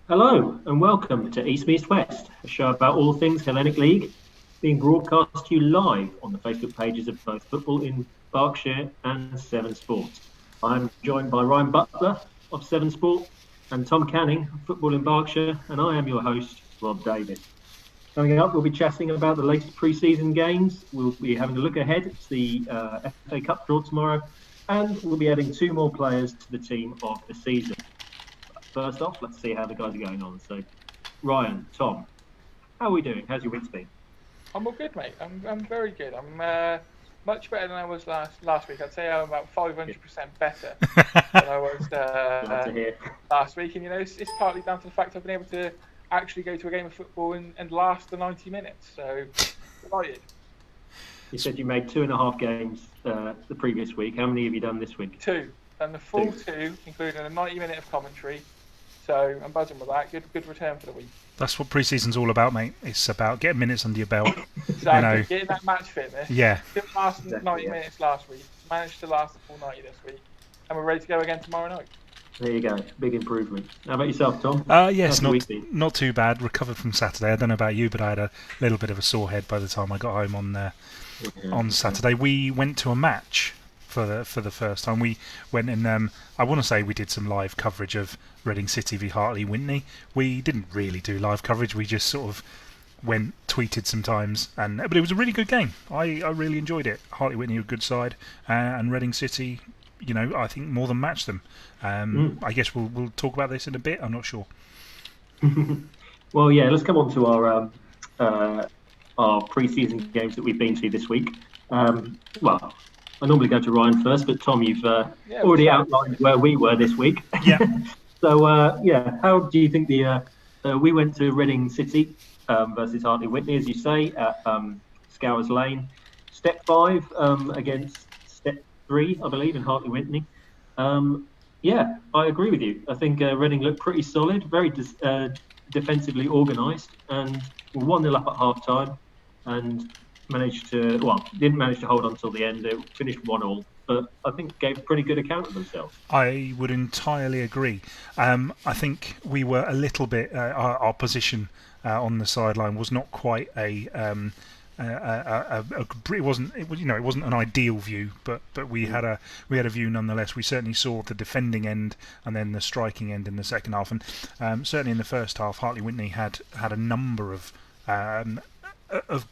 Hello and welcome to East Meets West, a show about all things Hellenic League, being broadcast to you live on the Facebook pages of both Football in Berkshire and Severn Sport. I'm joined by Ryan Butler of Severn Sport and Tom Canning of Football in Berkshire, and I am your host, Rob Davies. Coming up, we'll be chatting about the latest pre-season games. We'll be having a look ahead to the FA Cup draw tomorrow, and we'll be adding two more players to the team of the season. First off, let's see how the guys are going on. So, Ryan, Tom, how are we doing? How's your week been? I'm all good, mate. I'm very good. I'm much better than I was last week. I'd say I'm about 500% better than I was last week. And, it's partly down to the fact I've been able to actually go to a game of football and last the 90 minutes. So, delighted. You said you made 2.5 games the previous week. How many have you done this week? 2. And the full two, including a 90-minute of commentary. So I'm buzzing with that. Good return for the week. That's what pre-season's all about, mate. It's about getting minutes under your belt. Exactly. Getting that match fitness. Yeah. Didn't last 90 minutes last week. Managed to last the full 90 this week. And we're ready to go again tomorrow night. There you go. Big improvement. How about yourself, Tom? Yes, not too bad. Recovered from Saturday. I don't know about you, but I had a little bit of a sore head by the time I got home on Saturday. We went to a match for the first time. We went and I want to say we did some live coverage of Reading City v Hartley Whitney. We didn't really do live coverage. We just sort of tweeted sometimes, but it was a really good game. I really enjoyed it. Hartley Whitney a good side, and Reading City, I think more than matched them. I guess we'll talk about this in a bit. I'm not sure. Well, yeah, let's come on to our pre-season games that we've been to this week. Well, I normally go to Ryan first, but Tom, you've already outlined where we were this week. Yeah. So, how do you think we went to Reading City versus Hartley Whitney, as you say, at Scowers Lane. Step 5 against Step 3, I believe, in Hartley Whitney. I agree with you. I think Reading looked pretty solid, very defensively organised, and were 1-0 up at half-time, and didn't manage to hold on till the end. It finished 1-1, but I think gave a pretty good account of themselves. I would entirely agree. I think we were a little bit our position on the sideline was not quite it wasn't an ideal view, but we had a view nonetheless. We certainly saw the defending end and then the striking end in the second half, and certainly in the first half, Hartley Whitney had a number of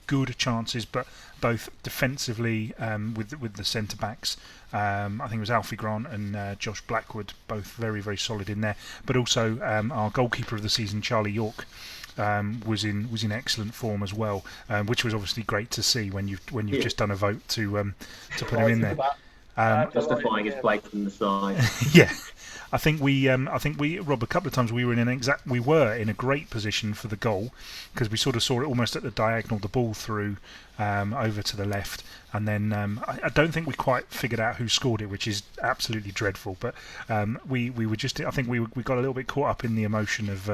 good chances, but both defensively with the centre backs. I think it was Alfie Grant and Josh Blackwood, both very, very solid in there. But also our goalkeeper of the season, Charlie York, was in excellent form as well, which was obviously great to see when you've just done a vote to put him in there. Justifying his place in the side. Yeah. I think we, Rob, a couple of times we were in a great position for the goal, because we sort of saw it almost at the diagonal, the ball through over to the left, and then I don't think we quite figured out who scored it, which is absolutely dreadful. But we were just, I think we got a little bit caught up in the emotion of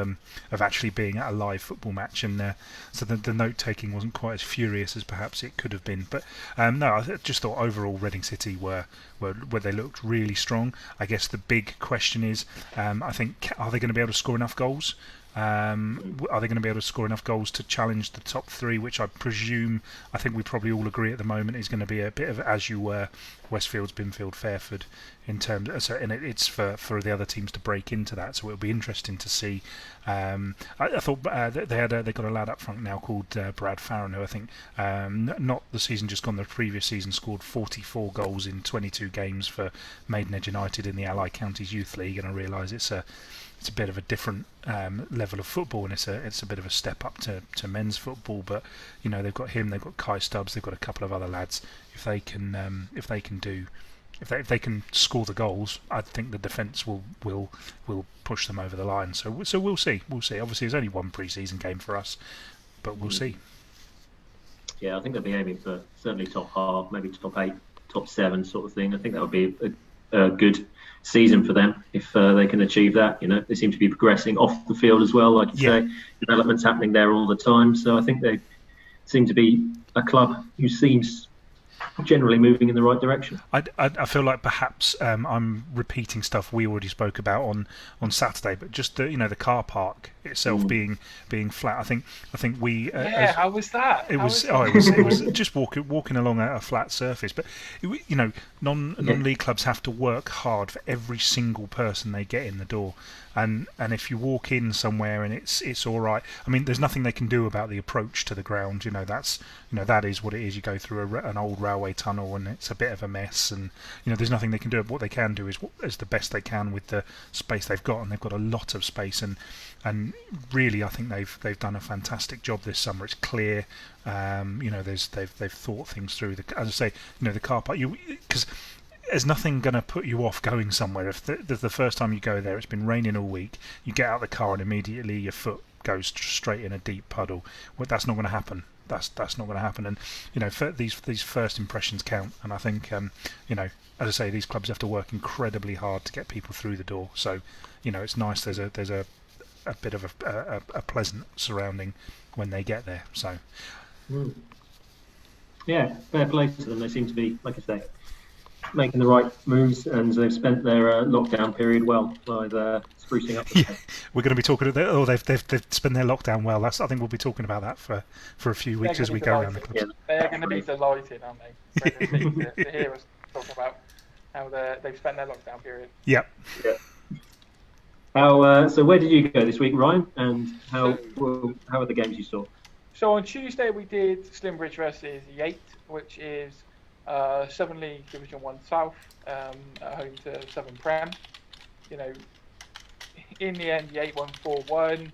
actually being at a live football match, and so the note taking wasn't quite as furious as perhaps it could have been. But no, I just thought overall Reading City were they looked really strong. I guess the big question is, I think, are they going to be able to score enough goals? Are they going to be able to score enough goals to challenge the top 3, which I think we probably all agree at the moment is going to be a bit of as you were, Westfields, Binfield, Fairford, in terms of, and it's for the other teams to break into that, so it'll be interesting to see. I thought they got a lad up front now called Brad Farron, who I think not the season just gone, the previous season scored 44 goals in 22 games for Maidenhead United in the Ally Counties Youth League, and I realise it's a bit of a different level of football, and it's a bit of a step up to men's football. But they've got him, they've got Kai Stubbs, they've got a couple of other lads. If they can score the goals, I think the defence will push them over the line. So we'll see. Obviously, it's only one pre-season game for us, but we'll see. Yeah, I think they'll be aiming for certainly top half, maybe top 8, top 7 sort of thing. I think that would be a good season for them if they can achieve that. They seem to be progressing off the field as well, like you say. Development's happening there all the time. So I think they seem to be a club who seems generally moving in the right direction. I feel like perhaps I'm repeating stuff we already spoke about on Saturday, but just the car park itself being flat. I think we how was that? It was just walking along a flat surface. But non-league clubs have to work hard for every single person they get in the door. And if you walk in somewhere and it's all right, I mean, there's nothing they can do about the approach to the ground. That is what it is. You go through an old railway tunnel and it's a bit of a mess, and there's nothing they can do. What they can do is the best they can with the space they've got, and they've got a lot of space. And really, I think they've done a fantastic job this summer. It's clear, they've thought things through. As I say, the car park, because there's nothing going to put you off going somewhere. If the first time you go there, it's been raining all week, you get out of the car and immediately your foot goes straight in a deep puddle. Well, that's not going to happen. That's not going to happen. And these first impressions count. And I think as I say, these clubs have to work incredibly hard to get people through the door. So it's nice. There's a bit of a pleasant surrounding when they get there. So yeah, fair play to them. They seem to be, like I say, making the right moves, and they've spent their lockdown period well by sprucing up. We're going to be talking about they've spent their lockdown well. I think we'll be talking about that for a few weeks as we go around the clubs. Yeah. They're going to be delighted, aren't they? to hear us talk about how they've spent their lockdown period. Yep. Yeah. So where did you go this week, Ryan? And how are the games you saw? So on Tuesday we did Slimbridge versus Yate, which is Severn League Division 1 South, at home to Severn Prem. In the end, Yate won 4-1.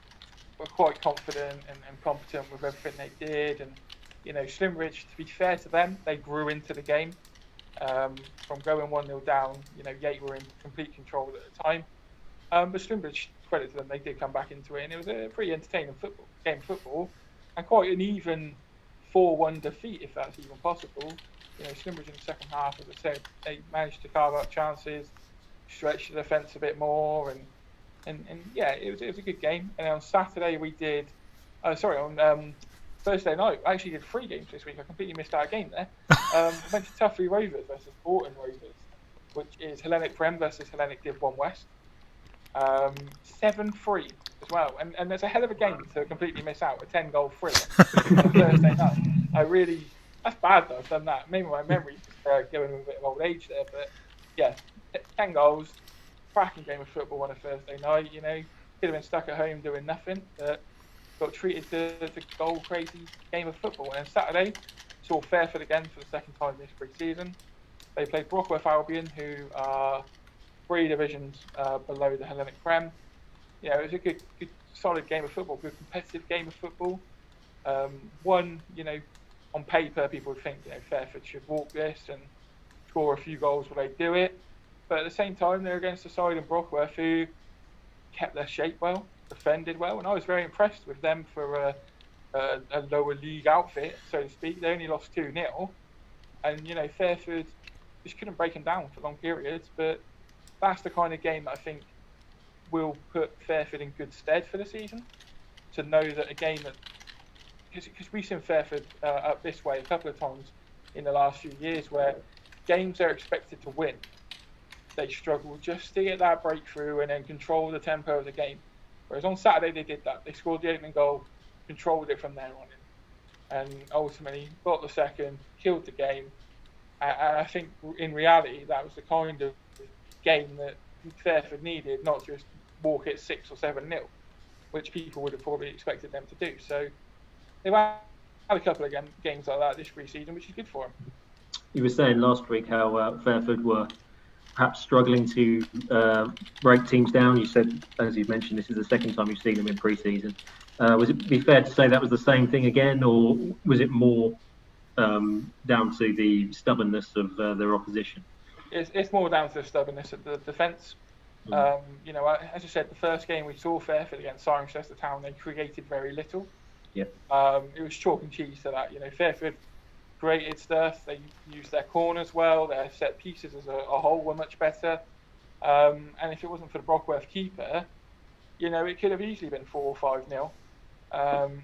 We're quite confident and competent with everything they did. And Slimbridge, to be fair to them, they grew into the game. From going 1-0 down, Yate were in complete control at the time. But Slimbridge, credit to them, they did come back into it, and it was a pretty entertaining game of football, and quite an even 4-1 defeat, if that's even possible. Slimbridge in the second half, as I said, they managed to carve out chances, stretch the defence a bit more, and yeah, it was a good game. And on Saturday we did, on Thursday night, I actually did 3 games this week. I completely missed out a game there. Went to Tuffley Rovers versus Borton Rovers, which is Hellenic Prem versus Hellenic Div 1 West. 7-3 as well, and there's a hell of a game to completely miss out, a 10-goal thriller on Thursday night. That's bad though, I've done that. Maybe my memory's going with a bit of old age there, but yeah, 10 goals, cracking game of football on a Thursday night. Could have been stuck at home doing nothing, but got treated to goal crazy game of football. And then Saturday saw Fairford again for the second time this pre-season. They played Brockworth Albion, who are 3 divisions below the Hellenic Prem. It was a good solid game of football, good competitive game of football. On paper, people would think Fairford should walk this and score a few goals when they do it. But at the same time, they're against a side in Brockworth who kept their shape well, defended well, and I was very impressed with them for a lower league outfit, so to speak. They only lost 2-0, and Fairford just couldn't break them down for long periods. But that's the kind of game that I think will put Fairford in good stead for the season. To know that a game that, because we've seen Fairford up this way a couple of times in the last few years, where games they're expected to win, they struggle just to get that breakthrough and then control the tempo of the game. Whereas on Saturday they did that. They scored the opening goal, controlled it from there on in, and ultimately got the second, killed the game. And I think in reality that was the kind of game that Fairford needed, not just walk it 6 or 7-0, which people would have probably expected them to do. So they've had a couple of games like that this pre-season, which is good for them. You were saying last week how Fairford were perhaps struggling to break teams down. You said, as you've mentioned, this is the second time you've seen them in pre-season. Was it be fair to say that was the same thing again, or was it more down to the stubbornness of their opposition? It's more down to the stubbornness of the defence. As I said, the first game we saw Fairford against Cirencester Town, they created very little. Yeah. It was chalk and cheese to that. Fairford created stuff. They used their corners well. Their set pieces as a whole were much better. And if it wasn't for the Brockworth keeper, it could have easily been 4 or 5-0.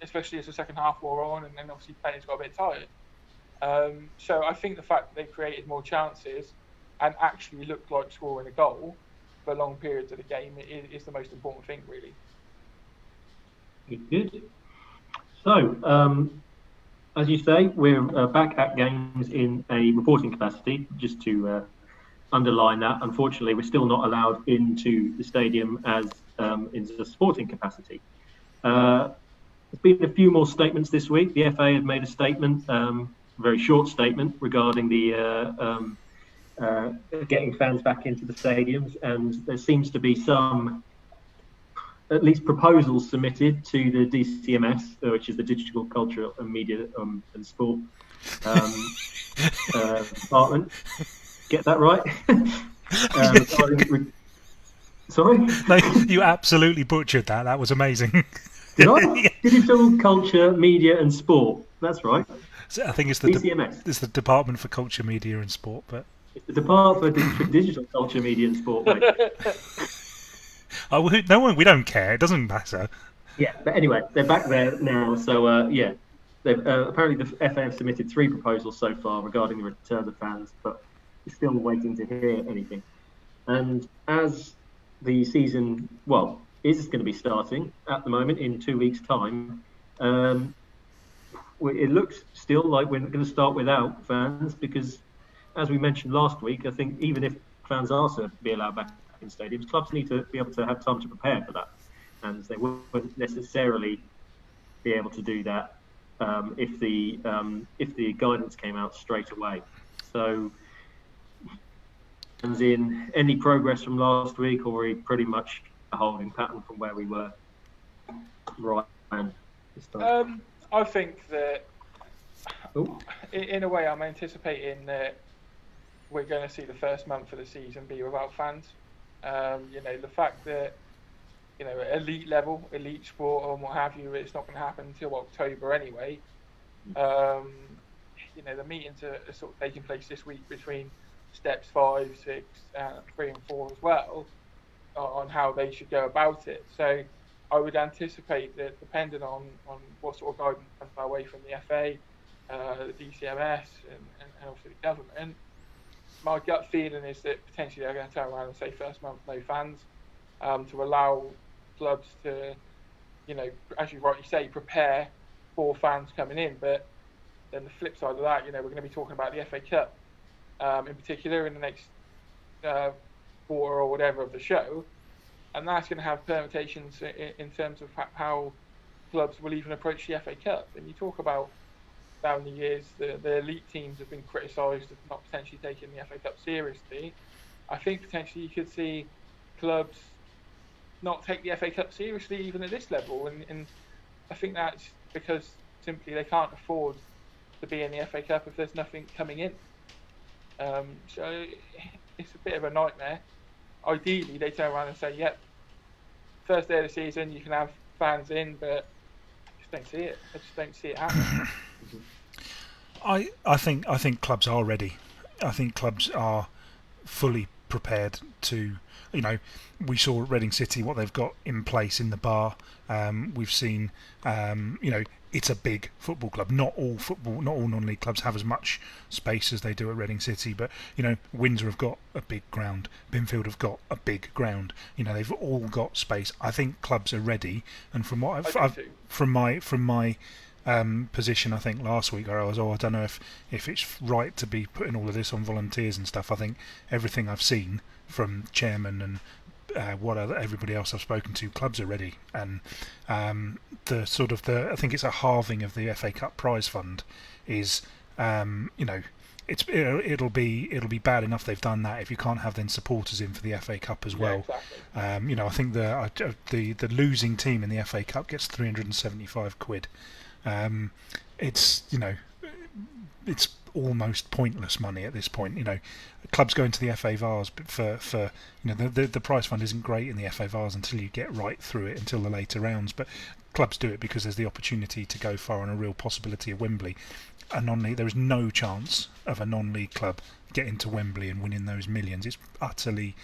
Especially as the second half wore on, and then obviously players got a bit tired. So I think the fact that they created more chances and actually looked like scoring a goal for long periods of the game is the most important thing, really. Good. So, as you say, we're back at games in a reporting capacity. Just to underline that, unfortunately, we're still not allowed into the stadium as in a sporting capacity. There's been a few more statements this week. The FA have made a statement, a very short statement, regarding the getting fans back into the stadiums, and there seems to be some, at least, proposals submitted to the DCMS, which is the Digital Culture and Media and Sport department. Get that right? Sorry? No, you absolutely butchered that. That was amazing. Did I? Yeah. Digital Culture, Media and Sport. That's right. So I think it's the DCMS. It's the Department for Culture, Media and Sport, but it's the Department for Digital Culture, Media and Sport. Mate. Oh, no, we don't care. It doesn't matter. Yeah, but anyway, they're back there now. So yeah, they've apparently the FA have submitted 3 proposals so far regarding the return of fans, but we're still waiting to hear anything. And as the season, is going to be starting at the moment in 2 weeks' time, it looks still like we're going to start without fans because, as we mentioned last week, I think even if fans are to be allowed back in stadiums, clubs need to be able to have time to prepare for that, and they wouldn't necessarily be able to do that if the guidance came out straight away. So, as in any progress from last week, or pretty much a holding pattern from where we were right this time? I think that in a way I'm anticipating that we're going to see the first month of the season be without fans. The fact that elite level, elite sport and what have you, it's not going to happen until October anyway. The meetings are sort of taking place this week between steps 5, 6, 3 and 4 as well, on how they should go about it. So I would anticipate that, depending on what sort of guidance comes our way from the FA, the DCMS and obviously the government, my gut feeling is that potentially they're going to turn around and say first month no fans, to allow clubs to, as you rightly say, prepare for fans coming in. But then the flip side of that, we're going to be talking about the FA Cup in particular in the next quarter or whatever of the show, and that's going to have permutations in terms of how clubs will even approach the FA Cup. And you talk about down the years, the elite teams have been criticised of not potentially taking the FA Cup seriously. I think potentially you could see clubs not take the FA Cup seriously even at this level, and I think that's because simply they can't afford to be in the FA Cup if there's nothing coming in. So it's a bit of a nightmare. Ideally, they turn around and say, yep, first day of the season you can have fans in, but I just don't see it. I just don't see it happening. I think clubs are ready. I think clubs are fully prepared to. We saw at Reading City what they've got in place in the bar. We've seen, it's a big football club. Not all non-league clubs have as much space as they do at Reading City, but Windsor have got a big ground. Binfield have got a big ground. They've all got space. I think clubs are ready, and from what from my position, I think last week where I was, I don't know if it's right to be putting all of this on volunteers and stuff. I think everything I've seen from chairman and everybody else I've spoken to, clubs are ready, and I think it's a halving of the FA Cup prize fund is it'll be bad enough they've done that if you can't have then supporters in for the FA Cup as well. Exactly. I think the losing team in the FA Cup gets £375. It's almost pointless money at this point. Clubs go into the FA Vars, but for the prize fund isn't great in the FA Vars until you get right through it, until the later rounds. But clubs do it because there's the opportunity to go far and a real possibility of Wembley. There is no chance of a non-league club getting to Wembley and winning those millions. It's utterly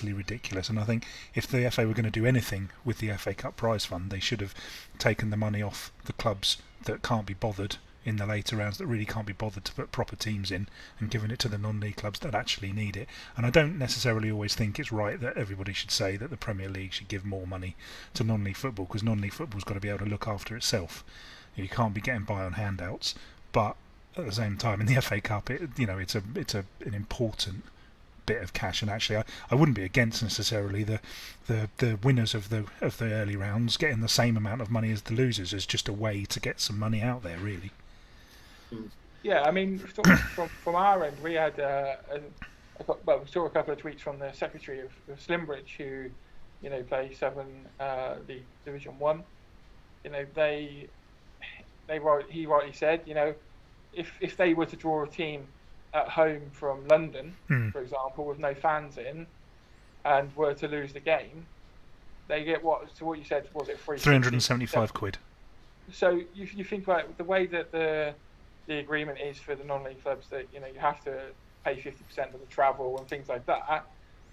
ridiculous. And I think if the FA were going to do anything with the FA Cup prize fund, they should have taken the money off the clubs that can't be bothered in the later rounds that really can't be bothered to put proper teams in, and giving it to the non-league clubs that actually need it. And I don't necessarily always think it's right that everybody should say that the Premier League should give more money to non-league football, because non-league football's got to be able to look after itself. You can't be getting by on handouts, but at the same time, in the FA Cup, it's an important bit of cash, and actually I wouldn't be against necessarily the winners of the early rounds getting the same amount of money as the losers, as just a way to get some money out there, really. Yeah, I mean, from our end, we had we saw a couple of tweets from the secretary of Slimbridge, who play Severn League Division 1. He rightly said, if they were to draw a team at home from London, for example, with no fans in, and were to lose the game, they get what you said, was it 375 quid? So you think about the way that the agreement is for the non-league clubs, that you have to pay 50% of the travel and things like that.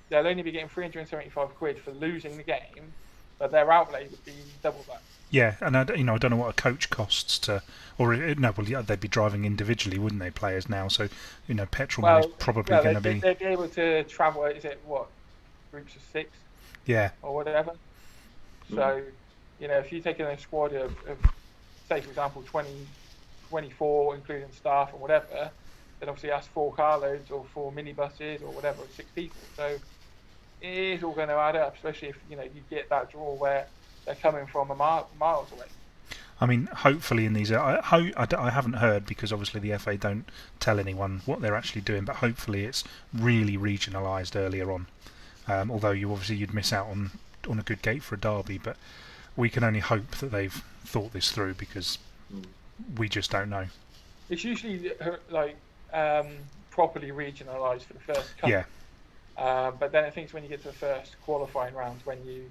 They'll only be getting 375 quid for losing the game, but their outlay would be double that. Yeah, and I don't know what a coach costs to, they'd be driving individually, wouldn't they, players now? So, petrol money's probably going to be. They'd be able to travel. Is it groups of 6? Yeah. Or whatever. So, if you take in a squad of say, for example, 24, including staff or whatever, then obviously that's 4 carloads or 4 minibuses or whatever, 6 people. So it is all going to add up, especially if you get that draw where they're coming from miles away. I mean, hopefully in these, I haven't heard, because obviously the FA don't tell anyone what they're actually doing, but hopefully it's really regionalised earlier on. Although you'd miss out on a good gate for a derby, but we can only hope that they've thought this through, because we just don't know. It's usually properly regionalised for the first cup. Yeah. But then I think it's when you get to the first qualifying round when the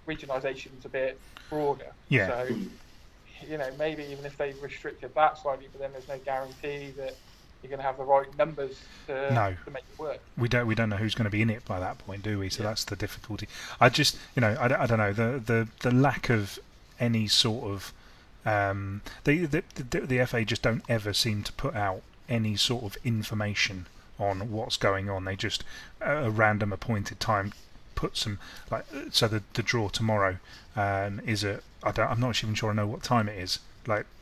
regionalisation's a bit broader. Yeah. So, maybe even if they restricted that slightly, but then there's no guarantee that you're going to have the right numbers to make it work. We don't know who's going to be in it by that point, do we? So that's the difficulty. I just, I don't know, the lack of any sort of the FA just don't ever seem to put out any sort of information on what's going on. They just a random appointed time put some, so the draw tomorrow is I'm not even sure I know what time it is.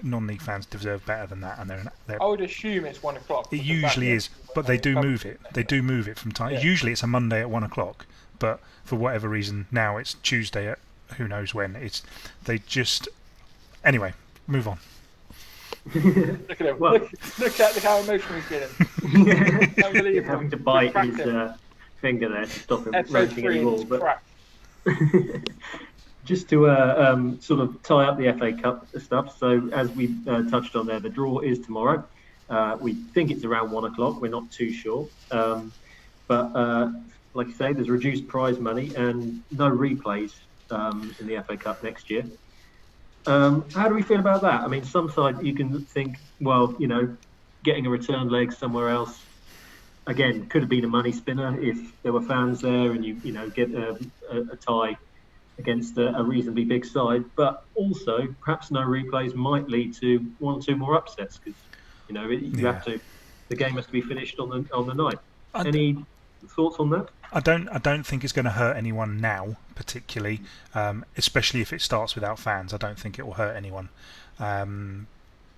Non-league fans deserve better than that, and they're I would assume it's 1 o'clock. It usually is, but they do move it. They do move it from time. Yeah. Usually it's a Monday at 1 o'clock, but for whatever reason now it's Tuesday at who knows when. Anyway, move on. Look at him. Look at how emotional he's getting. Unbelievable. Having to bite his finger there to stop him ranting anymore. But just to sort of tie up the FA Cup stuff, so as we touched on there, the draw is tomorrow. We think it's around 1 o'clock. We're not too sure. But like you say, there's reduced prize money and no replays in the FA Cup next year. How do we feel about that? I mean, some side you can think, well, getting a return leg somewhere else, again, could have been a money spinner if there were fans there and you get a tie against a reasonably big side. But also, perhaps no replays might lead to 1 or 2 more upsets, because the game has to be finished on the night. Any thoughts on that? I don't think it's going to hurt anyone now, particularly, especially if it starts without fans. I don't think it will hurt anyone. I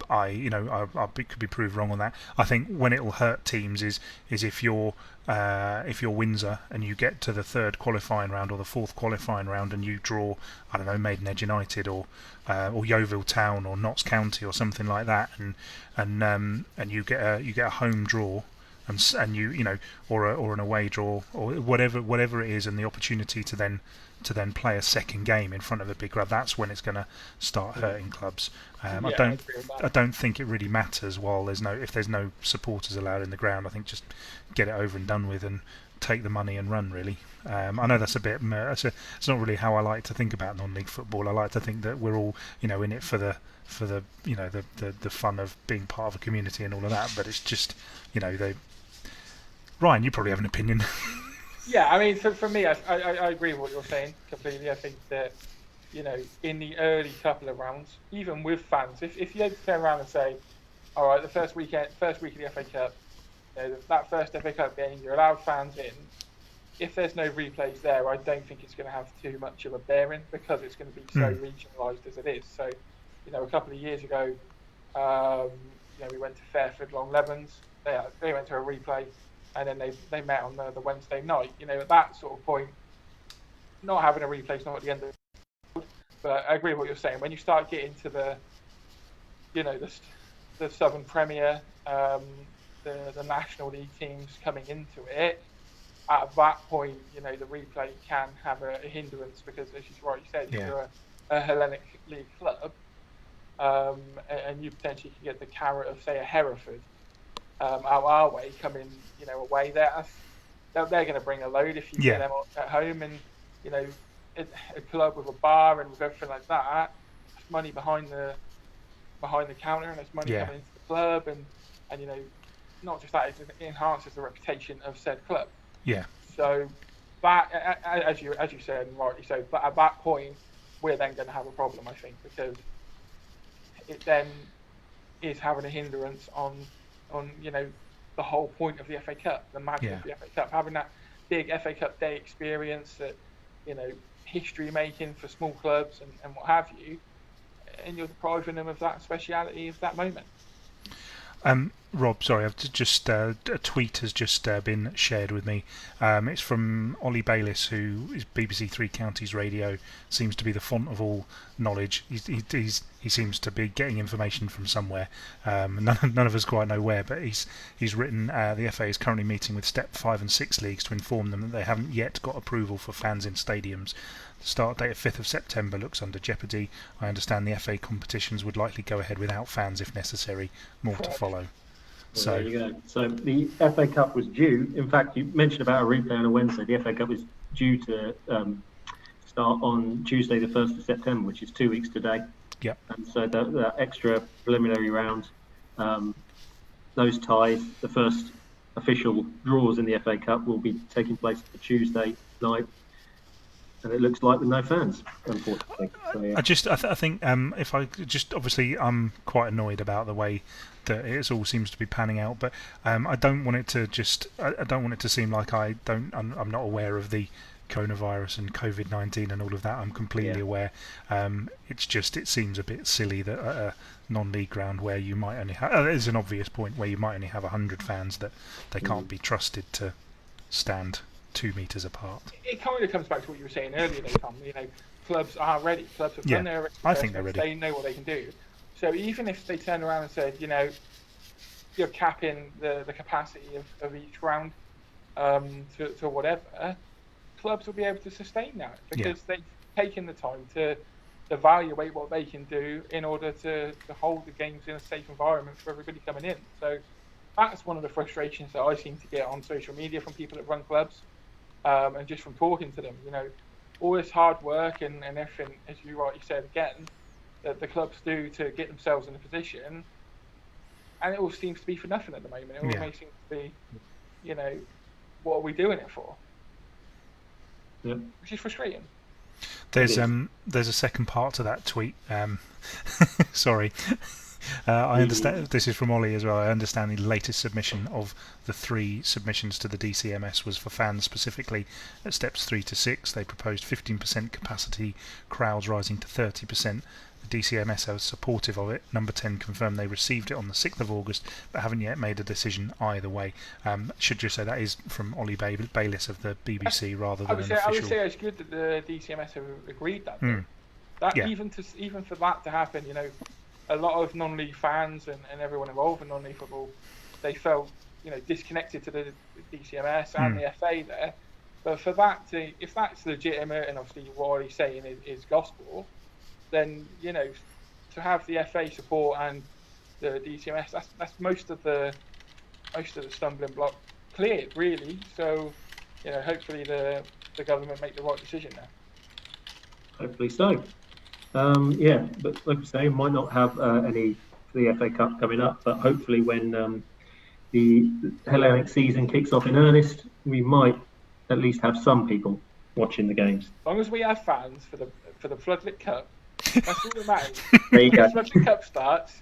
could be proved wrong on that. I think when it will hurt teams is if you're Windsor and you get to the 3rd qualifying round or the 4th qualifying round and you draw, I don't know, Maidenhead United or Yeovil Town or Notts County or something like that, and you get a home draw. And you or an away draw or whatever it is, and the opportunity to then play a second game in front of a big crowd, that's when it's going to start hurting clubs. I don't think it really matters if there's no supporters allowed in the ground. I think just get it over and done with and take the money and run, really. I know that's a bit. It's not really how I like to think about non-league football. I like to think that we're all in it for the fun of being part of a community and all of that. But it's just Ryan, you probably have an opinion. Yeah, I mean, for me, I agree with what you're saying completely. I think that in the early couple of rounds, even with fans, if you turn around and say, all right, the first week of the FA Cup, that first FA Cup game, you're allowed fans in. If there's no replays there, I don't think it's going to have too much of a bearing because it's going to be so regionalised as it is. So, a couple of years ago, we went to Fairford Long Levens. They went to a replay, and then they met on the Wednesday night. At that sort of point, not having a replay is not at the end of the. But I agree with what you're saying. When you start getting to the Southern Premier, the National League teams coming into it, at that point, the replay can have a hindrance because, as you rightly said, if you're a Hellenic League club, and you potentially can get the carrot of, say, a Hereford out our way coming, away there. They're going to bring a load if you get them at home, and a club with a bar and with everything like that. There's money behind the counter, and there's money coming into the club, and not just that, it enhances the reputation of said club. Yeah. So that, as you said, and rightly so, but at that point, we're then going to have a problem, I think, because it then is having a hindrance on the whole point of the FA Cup, the magic of the FA Cup, having that big FA Cup day experience that history making for small clubs and what have you, and you're depriving them of that speciality of that moment. Rob, sorry, I've just a tweet has just been shared with me. It's from Ollie Bayliss, who is BBC Three Counties Radio, seems to be the font of all knowledge. He seems to be getting information from somewhere. None of us quite know where, but he's written the FA is currently meeting with Step 5 and 6 leagues to inform them that they haven't yet got approval for fans in stadiums. The start date of 5th of September looks under jeopardy. I understand the FA competitions would likely go ahead without fans if necessary. More to follow. Well, there you go. So the FA Cup was due. In fact, you mentioned about a replay on a Wednesday. The FA Cup was due to start on Tuesday, the 1st of September, which is 2 weeks today. Yep. And so that extra preliminary round, those ties, the first official draws in the FA Cup will be taking place on Tuesday night. And it looks like with no fans, unfortunately. So, yeah. I think if I just obviously I'm quite annoyed about the way that it all seems to be panning out, but I don't want it to I don't want it to seem like I'm not aware of the coronavirus and COVID-19 and all of that. I'm completely aware. It seems a bit silly that at a non-league ground where you might only have there's an obvious point where you might only have 100 fans that they can't be trusted to stand 2 meters apart. It kind of comes back to what you were saying earlier, though, Tom. Clubs are ready. Clubs have done their I think they're ready. They know what they can do. So even if they turn around and said, you're capping the capacity of each round to whatever, clubs will be able to sustain that because they've taken the time to evaluate what they can do in order to hold the games in a safe environment for everybody coming in. So that's one of the frustrations that I seem to get on social media from people that run clubs. And just from talking to them, all this hard work and everything, as you rightly said again, that the clubs do to get themselves in a position, and it all seems to be for nothing at the moment. It all seems to be, what are we doing it for? Yep. Which is frustrating. There's a second part to that tweet. Sorry. I understand this is from Ollie as well. I understand the latest submission of the 3 submissions to the DCMS was for fans specifically at steps 3 to 6. They proposed 15% capacity, crowds rising to 30%. The DCMS are supportive of it. Number 10 confirmed they received it on the 6th of August, but haven't yet made a decision either way. Should just say that is from Ollie Bayliss of the BBC rather than an official. I would say it's good that the DCMS have agreed that. Even for that to happen, a lot of non-league fans and everyone involved in non-league football, they felt disconnected to the DCMS and the FA there. But for that if that's legitimate and obviously what he's saying is gospel, then to have the FA support and the DCMS, that's most of the stumbling block cleared really. So hopefully the government make the right decision there. Hopefully so. But like I say, might not have any for the FA Cup coming up, but hopefully when the Hellenic season kicks off in earnest, we might at least have some people watching the games. As long as we have fans for for the Floodlit Cup. That's all that matters. There you go. When the Floodlit Cup starts,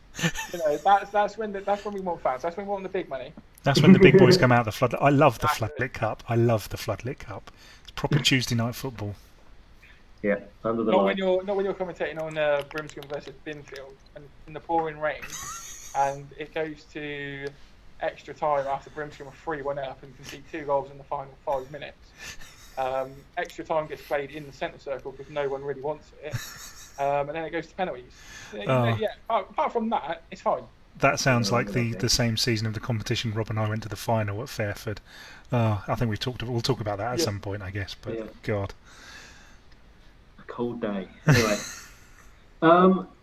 that's when we want fans. That's when we want the big money. That's when the big boys come out. The Floodlit. I love the Floodlit Cup. I love the Floodlit Cup. It's proper Tuesday night football. Yeah, under the not light. when you're commentating on Brimscombe versus Binfield and in the pouring rain, and it goes to extra time after Brimscombe are 3-1 up and concede 2 goals in the final 5 minutes. Extra time gets played in the centre circle because no one really wants it, and then it goes to penalties. Apart from that, it's fine. That sounds like the same season of the competition Rob and I went to the final at Fairford. I think we'll talk about that at some point, I guess. But God, a cold day. Anyway,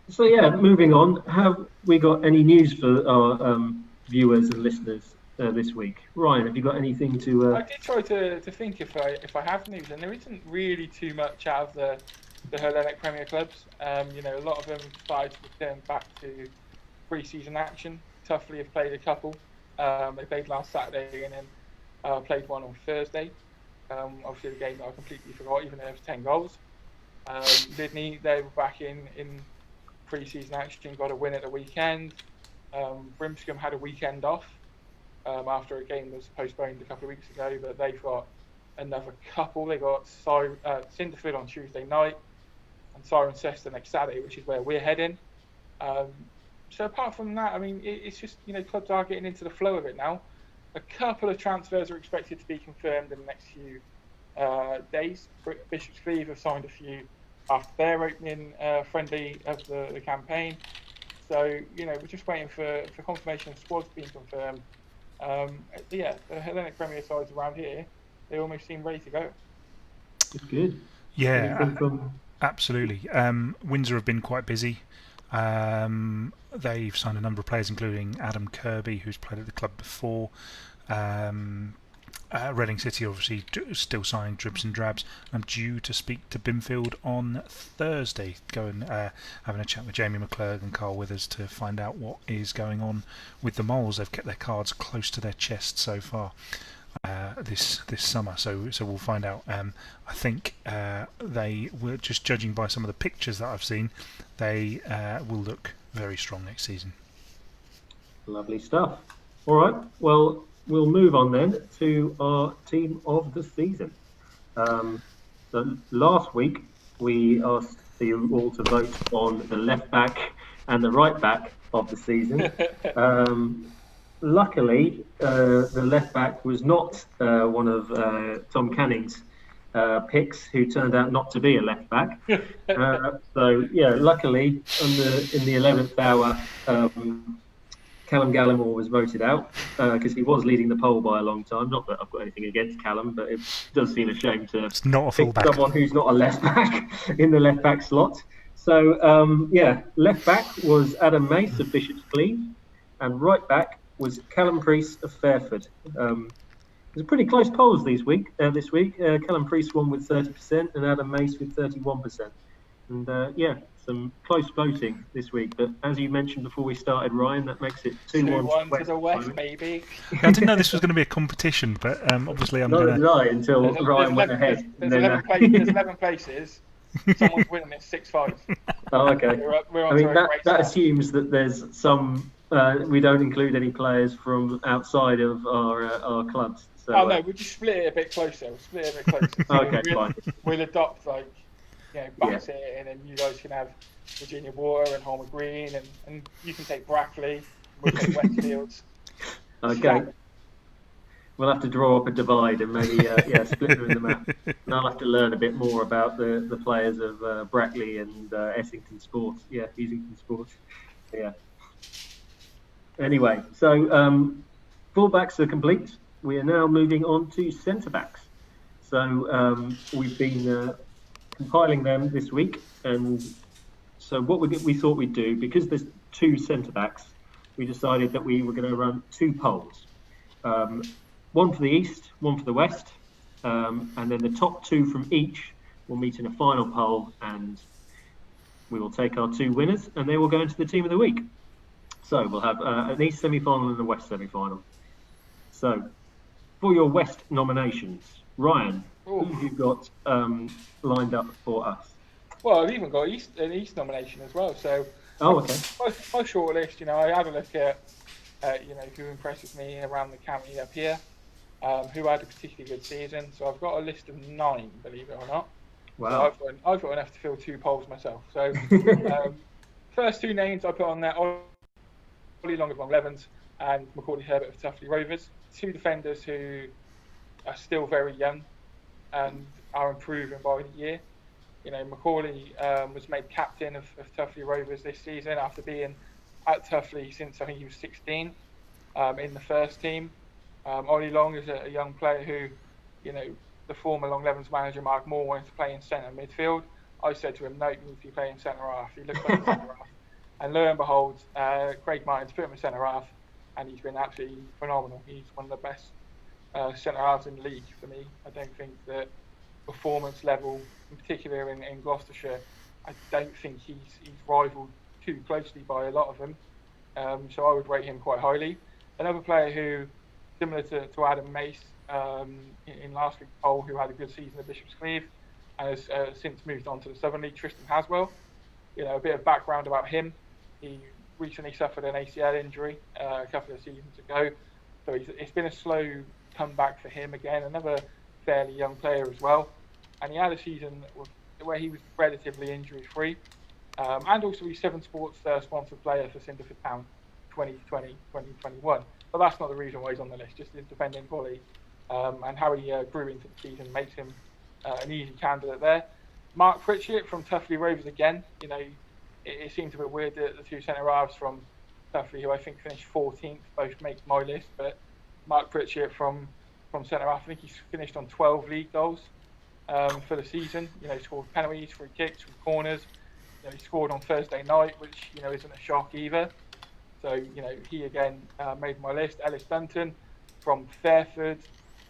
so moving on. Have we got any news for our viewers and listeners this week? Ryan, have you got anything to? I did try to think if I have news, and there isn't really too much out of the Hellenic Premier clubs. A lot of them started to return back to pre-season action. Tuffley have played a couple. They played last Saturday and then played one on Thursday. Obviously, the game that I completely forgot, even though there was 10 goals. Lydney, they were back in pre-season action, got a win at the weekend. Brimscombe had a weekend off after a game that was postponed a couple of weeks ago, but they've got another couple. They got Cinderford on Tuesday night and Cirencester next Saturday, which is where we're heading. So apart from that, I mean, it's just, clubs are getting into the flow of it now. A couple of transfers are expected to be confirmed in the next few days. Bishop's Cleeve have signed a few after their opening friendly of the campaign. So, we're just waiting for confirmation of squads being confirmed. The Hellenic Premier sides around here, they almost seem ready to go. It's good. Yeah, absolutely. Windsor have been quite busy. They've signed a number of players, including Adam Kirby, who's played at the club before. Reading City, obviously, still signing dribs and drabs. I'm due to speak to Binfield on Thursday, having a chat with Jamie McClurg and Carl Withers to find out what is going on with the Moles. They've kept their cards close to their chest so far this summer, so we'll find out. I think they were, just judging by some of the pictures that I've seen, they will look very strong next season. Lovely stuff. All right, well, we'll move on then to our team of the season. So last week we asked you all to vote on the left back and the right back of the season. Luckily, the left back was not one of Tom Canning's picks, who turned out not to be a left back. Luckily, in the 11th hour, Callum Gallimore was voted out because he was leading the poll by a long time. Not that I've got anything against Callum, but it does seem a shame to pick someone who's not a left back in the left back slot. So, left back was Adam Mace of Bishop's Cleeve, and right back was Callum Priest of Fairford. It was pretty close polls this week. Callum Priest won with 30% and Adam Mace with 31%. And some close voting this week. But as you mentioned before we started, Ryan, that makes it 2-1 to the West, baby. I didn't know this was going to be a competition, but obviously I'm going to... Not did I, until Ryan went ahead. There's 11 places. Someone's winning it 6-5. Oh, okay. We're on that assumes that there's some... we don't include any players from outside of our clubs. So, no, we'll just split it a bit closer. So okay, fine. We'll adopt Bassett, and then you guys can have Virginia Water and Holmer Green, and you can take Brackley. We'll take Westfields. Okay. We'll have to draw up a divide and maybe split them in the map. And I'll have to learn a bit more about the players of Brackley and Essington Sports. Yeah, Easington Sports. Yeah. Anyway, so full-backs are complete. We are now moving on to centre-backs. So we've been compiling them this week, and so what we thought we'd do, because there's 2 centre-backs, we decided that we were going to run 2 polls. One for the East, one for the West, and then the top 2 from each will meet in a final poll, and we will take our 2 winners, and they will go into the team of the week. So we'll have an East semi-final and a West semi-final. So for your West nominations, Ryan, who have you got lined up for us? Well, I've even got an East nomination as well. So, okay. My shortlist, I had a look at, who impresses me around the county up here, who had a particularly good season. So I've got a list of 9, believe it or not. Wow. So I've got enough to fill 2 polls myself. So, first 2 names I put on there: Ollie Long of Long Levens and Macaulay Herbert of Tuffley Rovers. 2 defenders who are still very young and are improving by the year. Macaulay was made captain of Tuffley Rovers this season after being at Tuffley since I think he was 16 in the first team. Ollie Long is a young player who, the former Long Levens manager Mark Moore wanted to play in centre midfield. I said to him, no, you need to be playing centre half. He looked like a centre half. And lo and behold, Craig Martin's put him in centre half, and he's been absolutely phenomenal. He's one of the best centre halves in the league for me. I don't think that performance level, in particular in Gloucestershire, I don't think he's rivaled too closely by a lot of them. So I would rate him quite highly. Another player who, similar to Adam Mace in last week's poll, who had a good season at Bishop's Cleeve and has since moved on to the Severn League, Tristan Haswell. A bit of background about him. He recently suffered an ACL injury a couple of seasons ago. So it's been a slow comeback for him again. Another fairly young player as well. And he had a season where he was relatively injury-free. And also he's Severn Sports' sponsored player for Cinderford Town 2020-2021. But that's not the reason why he's on the list, just his defending quality. And how he grew into the season makes him an easy candidate there. Mark Pritchett from Tuffley Rovers again. It seems a bit weird that the 2 centre-halves from Tuffley, who I think finished 14th, both make my list. But Mark Pritchett from centre-half, I think he's finished on 12 league goals for the season. He scored penalties, free kicks, from corners. He scored on Thursday night, which isn't a shock either. So he again made my list. Ellis Dunton from Fairford.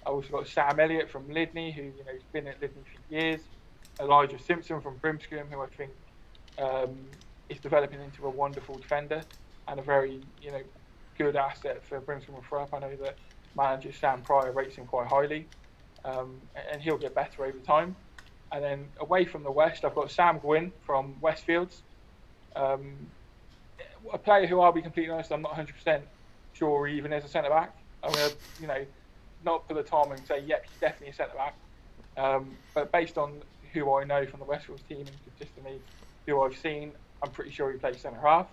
I also got Sam Elliott from Lydney, who has been at Lydney for years. Elijah Simpson from Brimscombe, who I think is developing into a wonderful defender and a very good asset for Brimscombe and Thrupp. I know that manager Sam Pryor rates him quite highly, and he'll get better over time. And then away from the West, I've got Sam Gwynn from Westfields, a player who, I'll be completely honest, I'm not 100% sure even is a centre back. I'm going to not put the time and say, yep, he's definitely a centre back. But based on who I know from the Westfields team and consistently who I've seen, I'm pretty sure he plays centre half.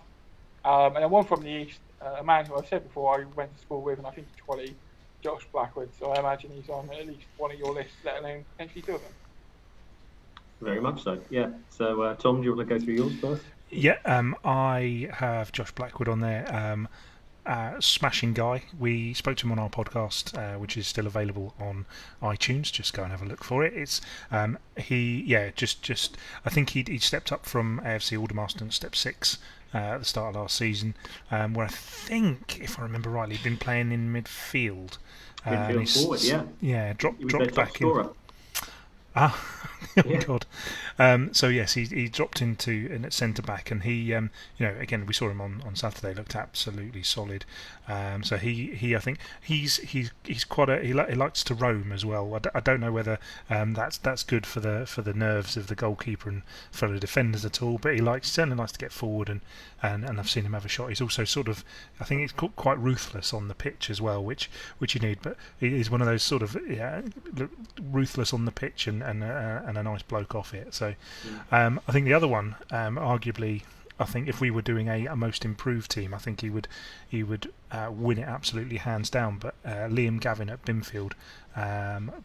And then one from the East, a man who I've said before I went to school with, and I think he's quality, Josh Blackwood. So I imagine he's on at least one of your lists, let alone potentially 2 of them. Very much so, yeah. So Tom, do you want to go through yours first? Yeah, I have Josh Blackwood on there. Smashing guy. We spoke to him on our podcast, which is still available on iTunes. Just go and have a look for it. It's I think he stepped up from AFC Aldermaston, step 6 at the start of last season, where I think, if I remember rightly, he'd been playing in midfield. Midfield forward, yeah. Yeah, dropped back in. Oh God! So yes, he dropped into at centre back, and he, again we saw him on Saturday. Looked absolutely solid. So he I think he's quite he likes to roam as well. I don't know whether that's good for the nerves of the goalkeeper and fellow defenders at all. But he certainly likes to get forward, and I've seen him have a shot. He's also sort of, I think he's quite ruthless on the pitch as well, which you need. But he's one of those sort of ruthless on the pitch and a nice bloke off it. So I think the other one, arguably, I think if we were doing a most improved team, I think he would win it absolutely hands down. But Liam Gavin at Binfield,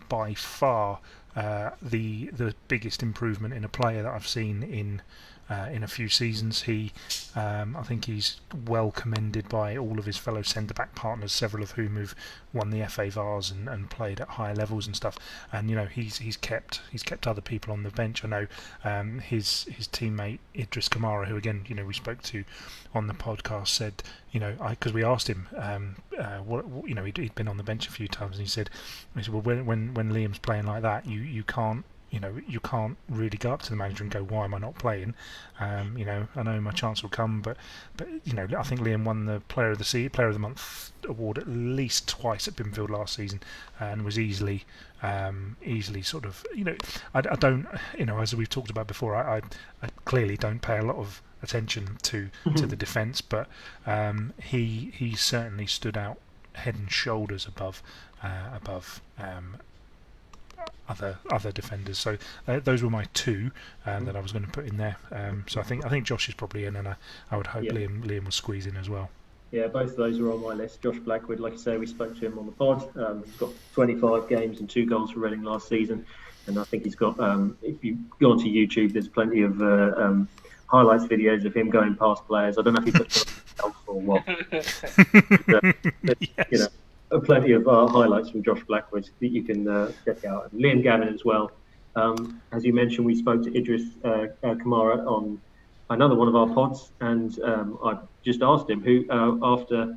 by far the biggest improvement in a player that I've seen in a few seasons. I think he's well commended by all of his fellow centre-back partners, several of whom have won the FA Vars and played at higher levels and stuff. And he's kept other people on the bench. I know his teammate Idris Kamara, who again we spoke to on the podcast, said because we asked him he'd been on the bench a few times, and he said well when Liam's playing like that, you can't you can't really go up to the manager and go, why am I not playing? I know my chance will come, but I think Liam won the Player of the Month award at least twice at Binfield last season, and was easily sort of, I don't, as we've talked about before, I clearly don't pay a lot of attention to the defence, but he certainly stood out head and shoulders above other defenders. So those were my two that I was going to put in there. So I think Josh is probably in, and I would hope Liam will squeeze in as well. Yeah, both of those are on my list. Josh Blackwood, like I say, we spoke to him on the pod. He's got 25 games and 2 goals for Reading last season, and I think he's got. If you go onto YouTube, there's plenty of highlights videos of him going past players. I don't know if he puts on himself or what. Yes. Plenty of highlights from Josh Blackwood that you can check out. And Liam Gavin as well. As you mentioned, we spoke to Idris Kamara on another one of our pods, and I just asked him who, after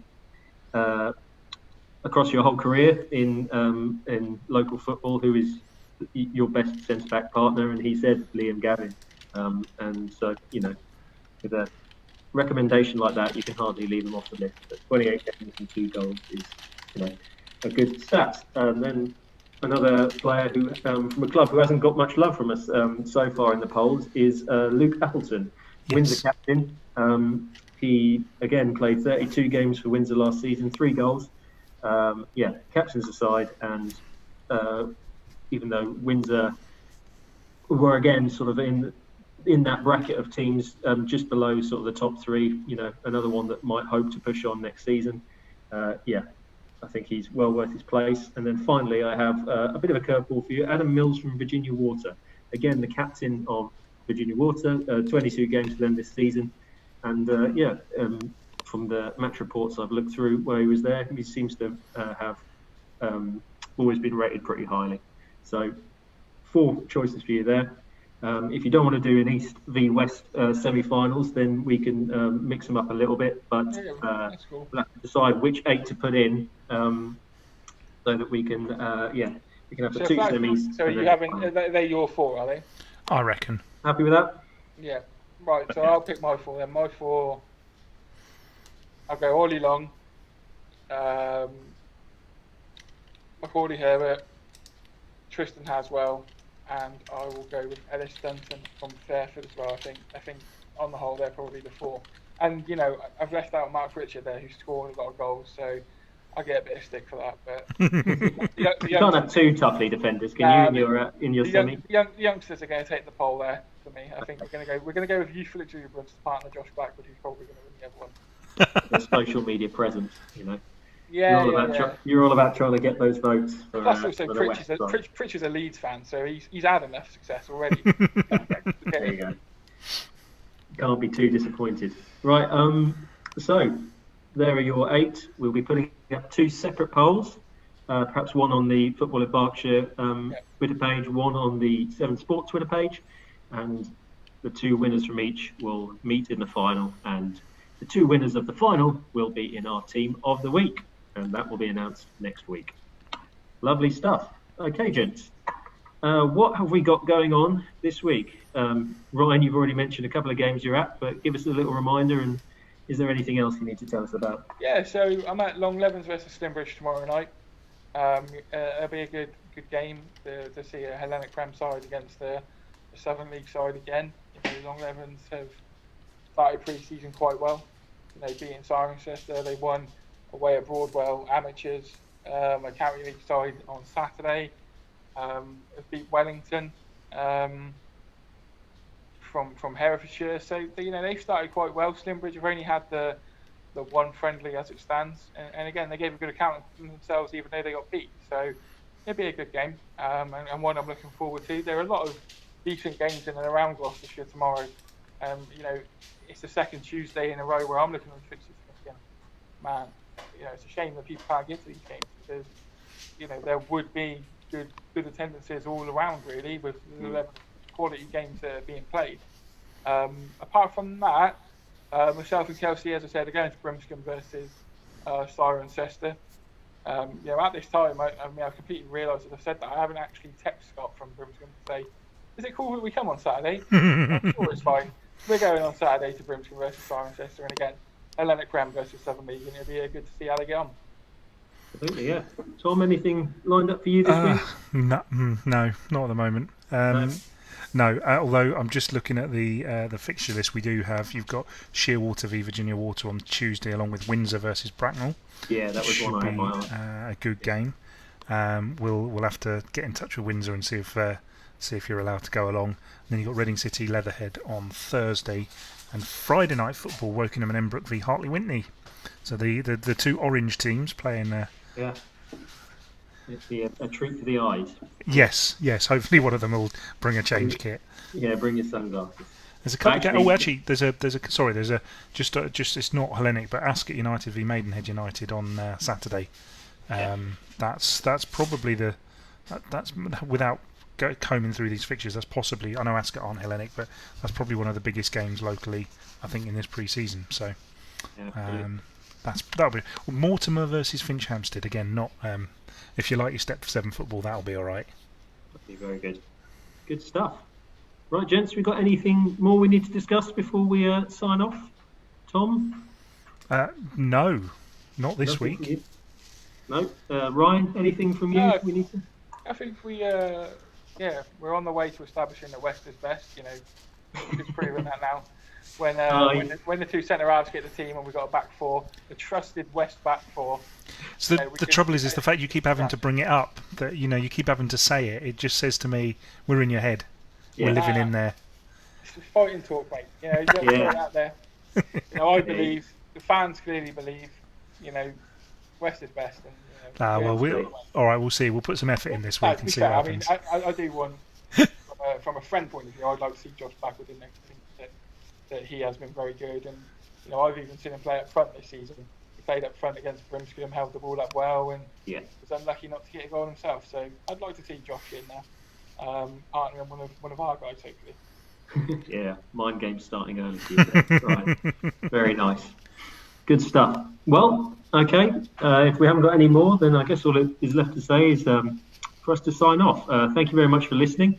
across your whole career in local football, who is your best centre-back partner, and he said Liam Gavin. And so, with a recommendation like that, you can hardly leave him off the list. But 28 games and 2 goals is, a good stat. And then another player who, from a club who hasn't got much love from us so far in the polls, is Luke Appleton, Windsor captain. He again played 32 games for Windsor last season, 3 goals. Captain's aside, and even though Windsor were again sort of in that bracket of teams just below sort of the top 3, another one that might hope to push on next season. I think he's well worth his place. And then finally, I have a bit of a curveball for you. Adam Mills from Virginia Water. Again, the captain of Virginia Water, 22 games for them this season. And from the match reports I've looked through where he was there, he seems to have always been rated pretty highly. So 4 choices for you there. If you don't want to do an East v West semi-finals, then we can mix them up a little bit. But that's cool. we'll have to decide which 8 to put in, so that we can we can have the 2 semis. So you having? They're your 4, are they? I reckon. Happy with that? Yeah. Right. So I'll pick my 4 then. My 4. I'll go Ollie Long, Macaulay Herbert, Tristan Haswell, and I will go with Ellis Dunton from Fairford as well. I think on the whole they're probably the 4. And I've left out Mark Richard there, who scored a lot of goals, so I get a bit of stick for that. But you can't have 2 toughly defenders, can you? In your semi. The youngsters are going to take the poll there for me. I think we're going to go with youthful exuberance to partner Josh Blackwood, who's probably going to win the other one. The social media presence, Yeah, you're all about trying to get those votes. Plus, also, Pritch is a Leeds fan, so he's had enough success already. There you go. Can't be too disappointed. Right, so there are your 8. We'll be putting up 2 separate polls, perhaps one on the Football at Berkshire Twitter page, one on the Severn Sport Twitter page, and the 2 winners from each will meet in the final, and the 2 winners of the final will be in our team of the week, and that will be announced next week. Lovely stuff. Okay, gents. What have we got going on this week? Ryan, you've already mentioned a couple of games you're at, but give us a little reminder, and is there anything else you need to tell us about? Yeah, so I'm at Long Levens versus Slimbridge tomorrow night. It'll be a good game to see a Hellenic Prem side against the Southern League side again. Long Levens have started pre-season quite well. Beating Cirencester, they won away at Broadwell Amateurs, a county league side on Saturday. Beat Wellington from Herefordshire, so they've started quite well. Slimbridge have only had the 1 friendly as it stands, and again they gave a good account of themselves even though they got beat. So it'll be a good game, and one I'm looking forward to. There are a lot of decent games in and around Gloucestershire tomorrow. It's the second Tuesday in a row where I'm looking at the fixtures again. Man, it's a shame that people can't get to these games, because there would be good attendances all around really, with the level of quality games that are being played. Apart from that, myself and Kelsey, as I said, are going to Brimscombe versus Cirencester. At this time, I completely realised, as I've said, that I haven't actually texted Scott from Brimscombe to say Is it cool that we come on Saturday? I'm sure it's fine. We're going on Saturday to Berkshire versus Cirencester, and again, Hellenic Prem versus Severn, and it'll be good to see how they get on. Absolutely, yeah. Tom, anything lined up for you this week? No, not at the moment. No, although I'm just looking at the fixture list we do have. You've got Shearwater v Virginia Water on Tuesday, along with Windsor versus Bracknell. Yeah, that was one I had my eye. A good game. We'll have to get in touch with Windsor and see if you're allowed to go along. And then you've got Reading City Leatherhead on Thursday, and Friday night football, Wokingham and Embrook v Hartley Whitney. So the two orange teams playing. Yeah. It'll be a treat for the eyes. Yes. Hopefully one of them will bring a change kit. Yeah, bring your sunglasses. There's a couple. There's a just it's not Hellenic, but Ascot United v Maidenhead United on Saturday. That's probably that's without combing through these fixtures. That's possibly, I know Ascot aren't Hellenic, but that's probably one of the biggest games locally, I think, in this pre-season. So that'll be Mortimer versus Finch Hampstead again. Not if you like your Step 7 football, that'll be all right. That'll be very good. Good stuff. Right, gents, we got anything more we need to discuss before we sign off? Tom? No, not this week. No. Ryan, anything from you? No, we need to. I think we're on the way to establishing that West is best. We've proven that now. When the two centre halves get the team and we've got a back four, the trusted West back four. So the trouble is the fact you keep having to bring it up. That you keep having to say it. It just says to me, we're in your head. Yeah. We're living in there. It's fighting talk, mate. You got to put it out there. I believe, the fans clearly believe, West is best. And, all right, we'll see. We'll put some effort in this week and see what happens. I do want, from a friend point of view, I'd like to see Josh back within next. I think that he has been very good, and I've even seen him play up front this season. He played up front against Brimscombe, held the ball up well, and was unlucky not to get a goal himself. So I'd like to see Josh in there. Partnering one of our guys, hopefully. Yeah, mind games starting early. Right, very nice, good stuff. Well, okay. If we haven't got any more, then I guess all it is left to say is for us to sign off. Thank you very much for listening.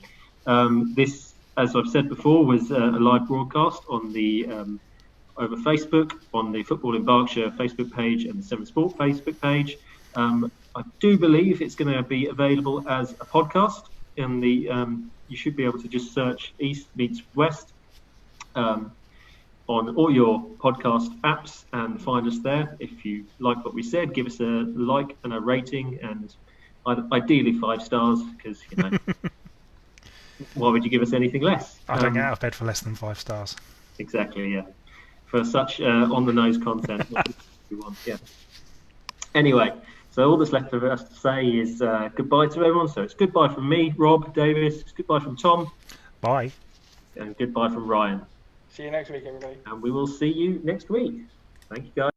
This, as I've said before, was a live broadcast on the over Facebook on the Football in Berkshire Facebook page and the Severn Sport Facebook page. I do believe it's going to be available as a podcast. In the you should be able to just search East meets West on all your podcast apps and find us there. If you like what we said, give us a like and a rating, and ideally 5 stars, because why would you give us anything less? I don't get out of bed for less than 5 stars. Exactly, yeah. For such on the nose content, we want, yeah. Anyway. So all that's left for us to say is goodbye to everyone. So it's goodbye from me, Rob Davies. It's goodbye from Tom. Bye. And goodbye from Ryan. See you next week, everybody. And we will see you next week. Thank you, guys.